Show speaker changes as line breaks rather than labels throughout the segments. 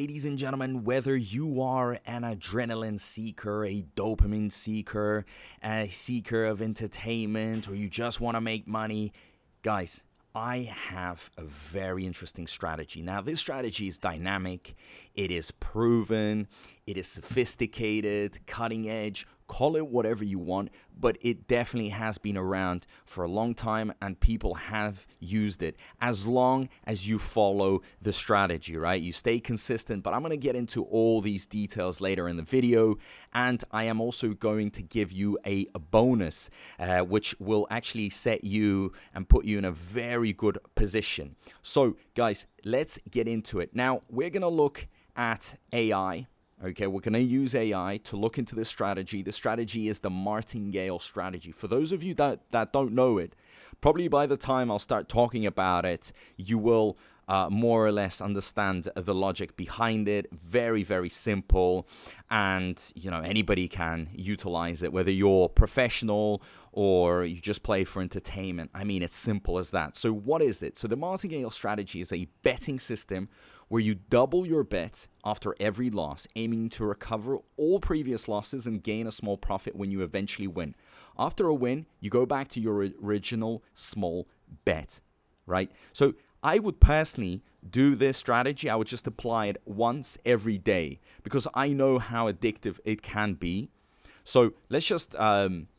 ladies and gentlemen, whether you are an adrenaline seeker, a dopamine seeker, a seeker of entertainment, or you just want to make money, guys, I have a very interesting strategy. Now, this strategy is dynamic, it is proven, it is sophisticated, cutting edge, call it whatever you want, but it definitely has been around for a long time and people have used it as long as you follow the strategy, right? You stay consistent, but I'm going to get into all these details later in the video, and I am also going to give you a bonus, which will actually set you and put you in a very good position. So, guys, let's get into it. Now, we're going to look at AI. Okay, we're going to use AI to look into this strategy. The strategy is the Martingale strategy. For those of you that don't know it, probably by the time I'll start talking about it, you will more or less understand the logic behind it. Very, very simple. And, you know, anybody can utilize it, whether you're professional or you just play for entertainment. I mean, it's simple as that. So what is it? So the Martingale strategy is a betting system where you double your bet after every loss, aiming to recover all previous losses and gain a small profit when you eventually win. After a win, you go back to your original small bet, right? So I would personally do this strategy. I would just apply it once every day because I know how addictive it can be. So let's just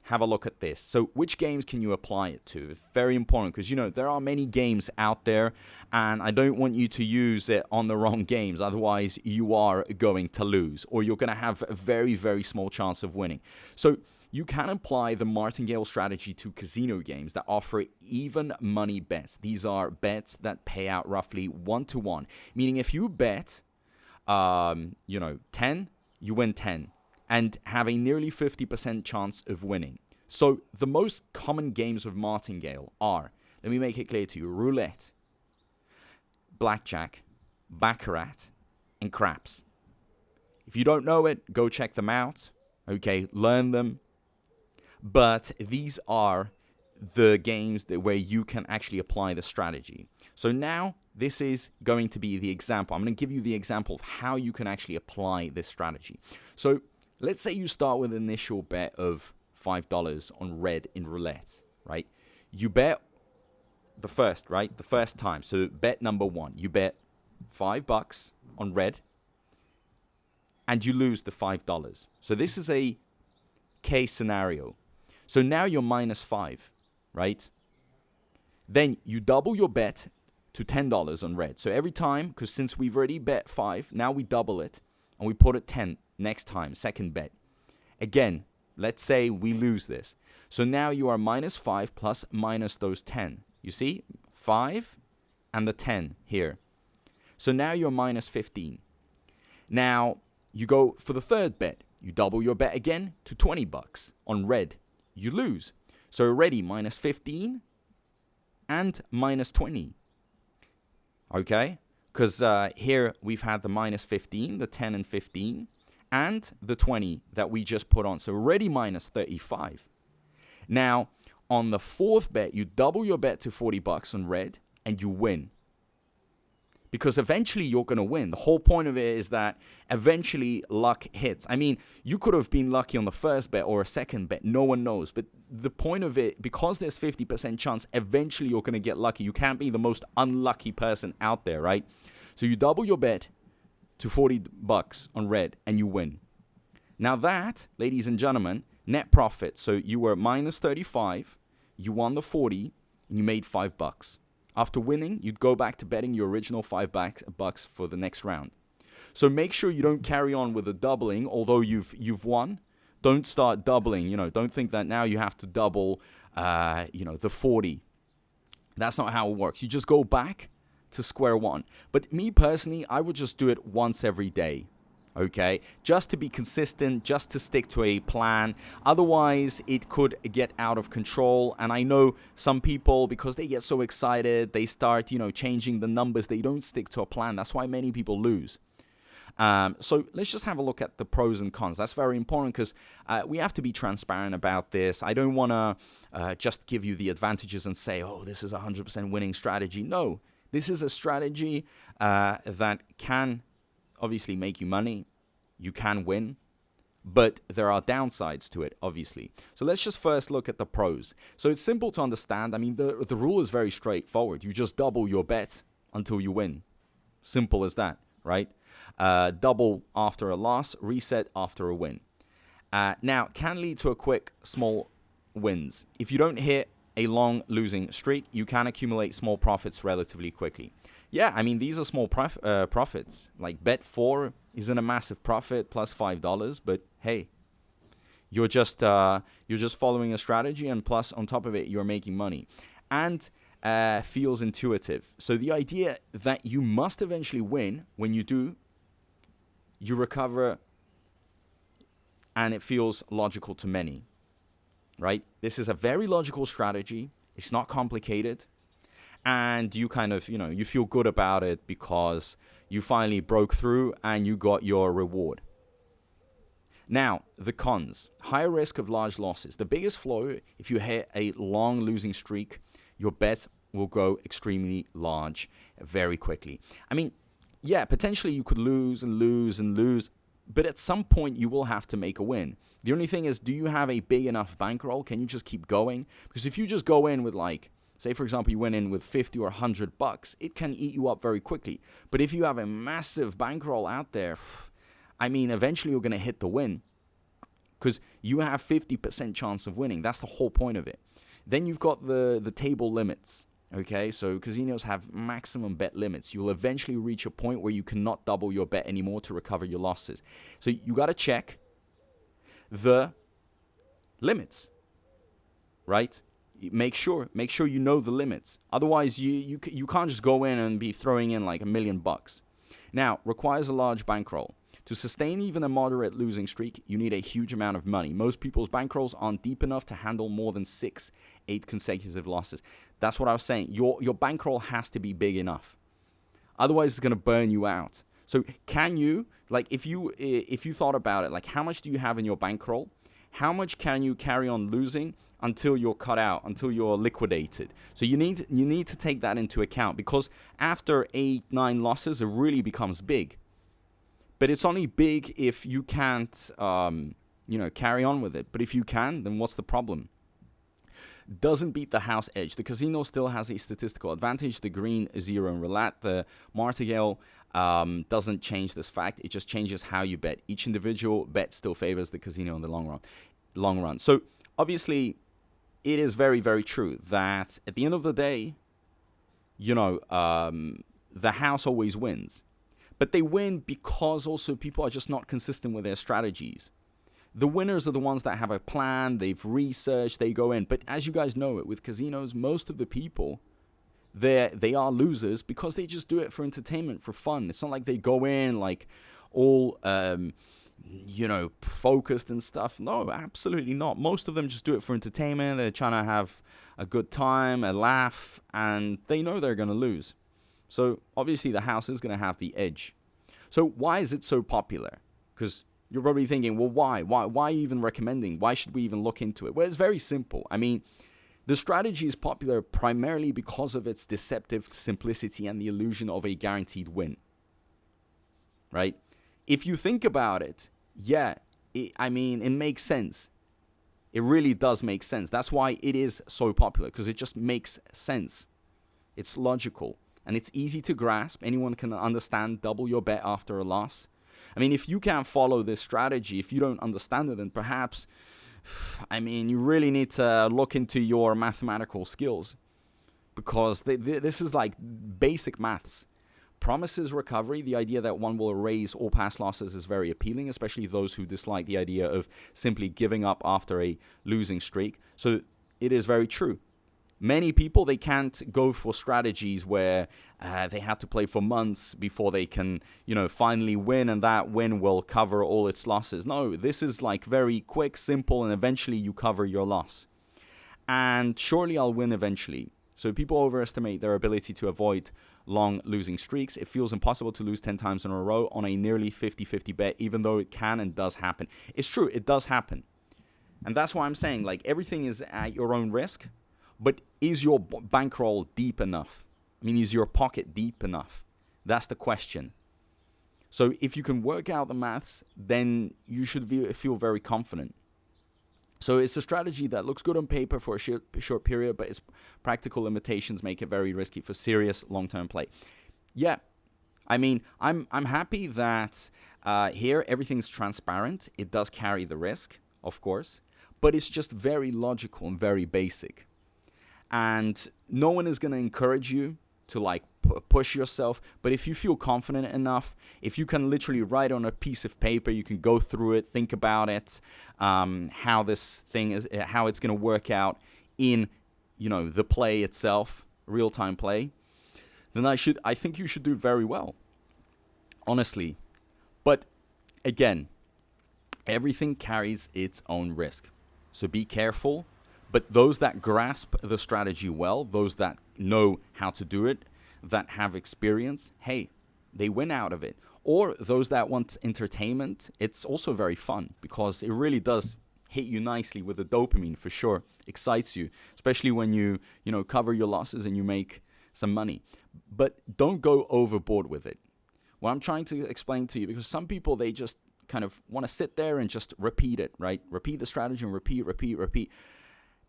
have a look at this. So which games can you apply it to? It's very important because, you know, there are many games out there and I don't want you to use it on the wrong games. Otherwise, you are going to lose or you're going to have a very, very small chance of winning. So you can apply the Martingale strategy to casino games that offer even money bets. These are bets that pay out roughly 1-to-1, meaning if you bet, 10, you win 10. And have a nearly 50% chance of winning. So the most common games of Martingale are, let me make it clear to you, roulette, blackjack, baccarat, and craps. If you don't know it, go check them out. Okay, learn them. But these are the games where you can actually apply the strategy. So now this is going to be the example. I'm going to give you the example of how you can actually apply this strategy. So let's say you start with an initial bet of $5 on red in roulette, right? You bet the first time. So bet number one, you bet $5 on red and you lose the $5. So this is a case scenario. So now you're -5, right? Then you double your bet to $10 on red. So every time, because since we've already bet 5, now we double it and we put it 10. Next time, second bet. Again, let's say we lose this. So now you are -5 plus minus those 10. You see? 5 and the 10 here. So now you're -15. Now, you go for the third bet. You double your bet again to $20 on red. You lose. So already -15 and -20. Okay? Because here we've had the -15, the 10 and 15. And the 20 that we just put on. So already -35. Now, on the fourth bet, you double your bet to $40 on red and you win. Because eventually you're going to win. The whole point of it is that eventually luck hits. I mean, you could have been lucky on the first bet or a second bet. No one knows. But the point of it, because there's 50% chance, eventually you're going to get lucky. You can't be the most unlucky person out there, right? So you double your bet to $40 on red and you win. Now that, ladies and gentlemen, net profit. So you were -35, you won the 40, and you made $5. After winning, you'd go back to betting your original $5 for the next round. So make sure you don't carry on with the doubling, although you've won. Don't start doubling. Don't think that now you have to double, the 40. That's not how it works. You just go back to square one. But me personally, I would just do it once every day, okay? Just to be consistent, just to stick to a plan. Otherwise, it could get out of control. And I know some people, because they get so excited, they start, changing the numbers. They don't stick to a plan. That's why many people lose. So let's just have a look at the pros and cons. That's very important because we have to be transparent about this. I don't want to just give you the advantages and say, oh, this is a 100% winning strategy. No, this is a strategy that can obviously make you money. You can win. But there are downsides to it, obviously. So let's just first look at the pros. So it's simple to understand. I mean, the rule is very straightforward. You just double your bet until you win. Simple as that, right? Double after a loss, reset after a win. Now, can lead to a quick, small wins. If you don't hit a long losing streak, you can accumulate small profits relatively quickly. Yeah, I mean, these are small profits. Like bet 4 isn't a massive profit, plus $5, but hey, you're just following a strategy, and plus on top of it, you're making money. And feels intuitive. So the idea that you must eventually win, when you do, you recover, and it feels logical to many, right? This is a very logical strategy. It's not complicated. And you kind of, you feel good about it because you finally broke through and you got your reward. Now, the cons. Higher risk of large losses. The biggest flaw, if you hit a long losing streak, your bet will go extremely large very quickly. I mean, yeah, potentially you could lose and lose and lose, but at some point you will have to make a win. The only thing is, do you have a big enough bankroll? Can you just keep going? Because if you just go in with say, for example, you went in with 50 or $100, it can eat you up very quickly. But if you have a massive bankroll out there, I mean, eventually you're going to hit the win because you have 50% chance of winning. That's the whole point of it. Then you've got the table limits. Okay, so casinos have maximum bet limits. You will eventually reach a point where you cannot double your bet anymore to recover your losses. So you got to check the limits, right? Make sure you know the limits. Otherwise, you can't just go in and be throwing in like $1 million. Now, requires a large bankroll. To sustain even a moderate losing streak, you need a huge amount of money. Most people's bankrolls aren't deep enough to handle more than 8 consecutive losses. That's what I was saying. Your bankroll has to be big enough. Otherwise, it's going to burn you out. So can you, if you thought about it, how much do you have in your bankroll? How much can you carry on losing until you're cut out, until you're liquidated? So you need to take that into account, because after 8, 9 losses, it really becomes big. But it's only big if you can't, carry on with it. But if you can, then what's the problem? Doesn't beat the house edge. The casino still has a statistical advantage. The green, 0 in roulette. The Martingale doesn't change this fact. It just changes how you bet. Each individual bet still favors the casino in the long run. So obviously, it is very, very true that at the end of the day, the house always wins. But they win because also people are just not consistent with their strategies. The winners are the ones that have a plan, they've researched, they go in. But as you guys know it, with casinos, most of the people, they are losers because they just do it for entertainment, for fun. It's not like they go in all, focused and stuff. No, absolutely not. Most of them just do it for entertainment. They're trying to have a good time, a laugh, and they know they're going to lose. So obviously the house is going to have the edge. So why is it so popular? Because you're probably thinking, well, why? Why even recommending? Why should we even look into it? Well, it's very simple. I mean, the strategy is popular primarily because of its deceptive simplicity and the illusion of a guaranteed win. Right? If you think about it, it makes sense. It really does make sense. That's why it is so popular, because it just makes sense. It's logical. And it's easy to grasp. Anyone can understand double your bet after a loss. I mean, if you can't follow this strategy, if you don't understand it, then perhaps, you really need to look into your mathematical skills. Because this is like basic maths. Promises recovery, the idea that one will erase all past losses, is very appealing, especially those who dislike the idea of simply giving up after a losing streak. So it is very true. Many people, they can't go for strategies where they have to play for months before they can, finally win, and that win will cover all its losses. No, this is very quick, simple, and eventually you cover your loss. And surely I'll win eventually. So people overestimate their ability to avoid long losing streaks. It feels impossible to lose 10 times in a row on a nearly 50-50 bet, even though it can and does happen. It's true, it does happen. And that's why I'm saying, everything is at your own risk. But is your bankroll deep enough? Is your pocket deep enough? That's the question. So if you can work out the maths, then you should feel very confident. So it's a strategy that looks good on paper for a short period, but its practical limitations make it very risky for serious long-term play. Yeah, I mean, I'm happy that here everything's transparent. It does carry the risk, of course, but it's just very logical and very basic. And no one is going to encourage you to like push yourself, but if you feel confident enough, if you can literally write on a piece of paper, you can go through it, think about it, how this thing is, how it's going to work out in, you know, the play itself, real-time play, then I think you should do very well, honestly. But again, everything carries its own risk, so be careful. But those that grasp the strategy well, those that know how to do it, that have experience, hey, they win out of it. Or those that want entertainment, it's also very fun because it really does hit you nicely with the dopamine for sure. Excites you, especially when you cover your losses and you make some money. But don't go overboard with it. What I'm trying to explain to you, because some people, they just kind of want to sit there and just repeat it, right? Repeat the strategy and repeat.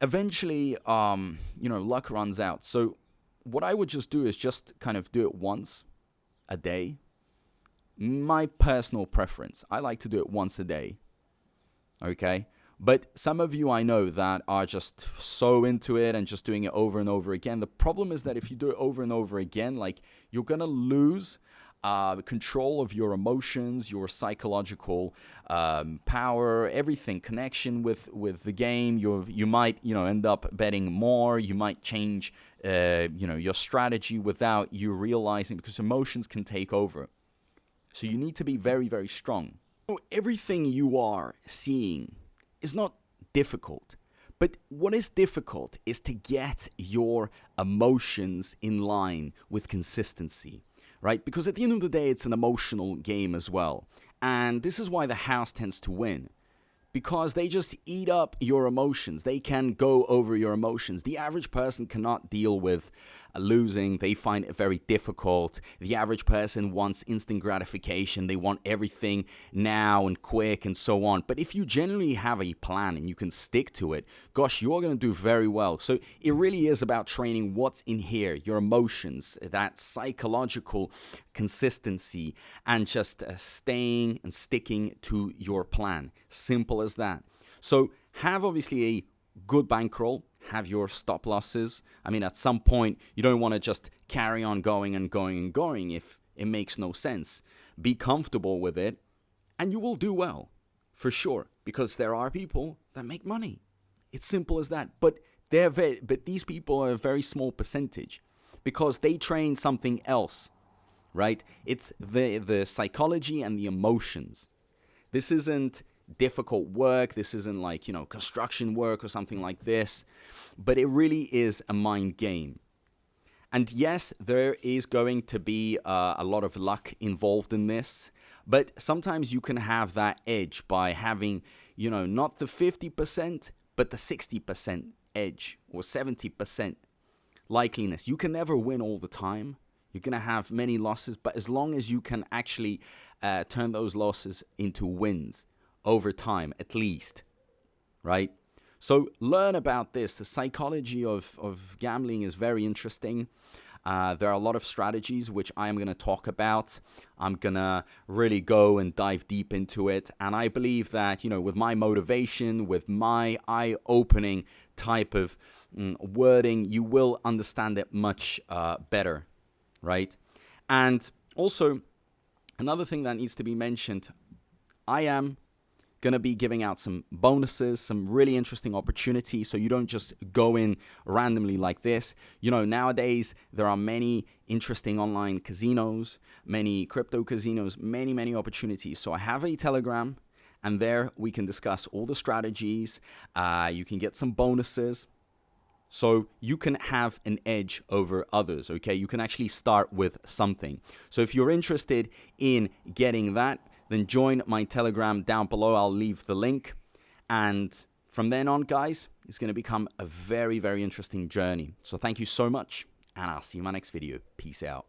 Eventually, luck runs out. So what I would just do is just kind of do it once a day. My personal preference, I like to do it once a day. Okay? But some of you I know that are just so into it and just doing it over and over again. The problem is that if you do it over and over again, like, you're going to lose control of your emotions, your psychological power, everything, connection with the game. You might end up betting more. You might change your strategy without you realizing, because emotions can take over. So you need to be very, very strong. Everything you are seeing is not difficult. But what is difficult is to get your emotions in line with consistency. Right? Because at the end of the day, it's an emotional game as well. And this is why the house tends to win. Because they just eat up your emotions. They can go over your emotions. The average person cannot deal with losing. They find it very difficult. The average person wants instant gratification. They want everything now and quick and so on. But if you genuinely have a plan and you can stick to it, gosh, you're going to do very well. So it really is about training what's in here, your emotions, that psychological consistency, and just staying and sticking to your plan. Simple as that. So have obviously a good bankroll. Have your stop losses. I mean, at some point, you don't want to just carry on going if it makes no sense. Be comfortable with it, and you will do well, for sure, because there are people that make money. It's simple as that. But these people are a very small percentage, because they train something else, right? It's the psychology and the emotions. This isn't difficult work. This isn't like, construction work or something like this, but it really is a mind game. And yes, there is going to be a lot of luck involved in this, but sometimes you can have that edge by having, not the 50%, but the 60% edge or 70% likeliness. You can never win all the time. You're going to have many losses, but as long as you can actually turn those losses into wins over time, at least, right? So learn about this. The psychology of gambling is very interesting. There are a lot of strategies which I am going to talk about. I'm going to really go and dive deep into it. And I believe that, with my motivation, with my eye-opening type of wording, you will understand it much better, right? And also, another thing that needs to be mentioned, I am going to be giving out some bonuses, some really interesting opportunities, so you don't just go in randomly like this. Nowadays, there are many interesting online casinos, many crypto casinos, many opportunities. So I have a Telegram, and there we can discuss all the strategies. You can get some bonuses, so you can have an edge over others, okay? You can actually start with something. So if you're interested in getting that, then join my Telegram down below. I'll leave the link. And from then on, guys, it's going to become a very, very interesting journey. So thank you so much, and I'll see you in my next video. Peace out.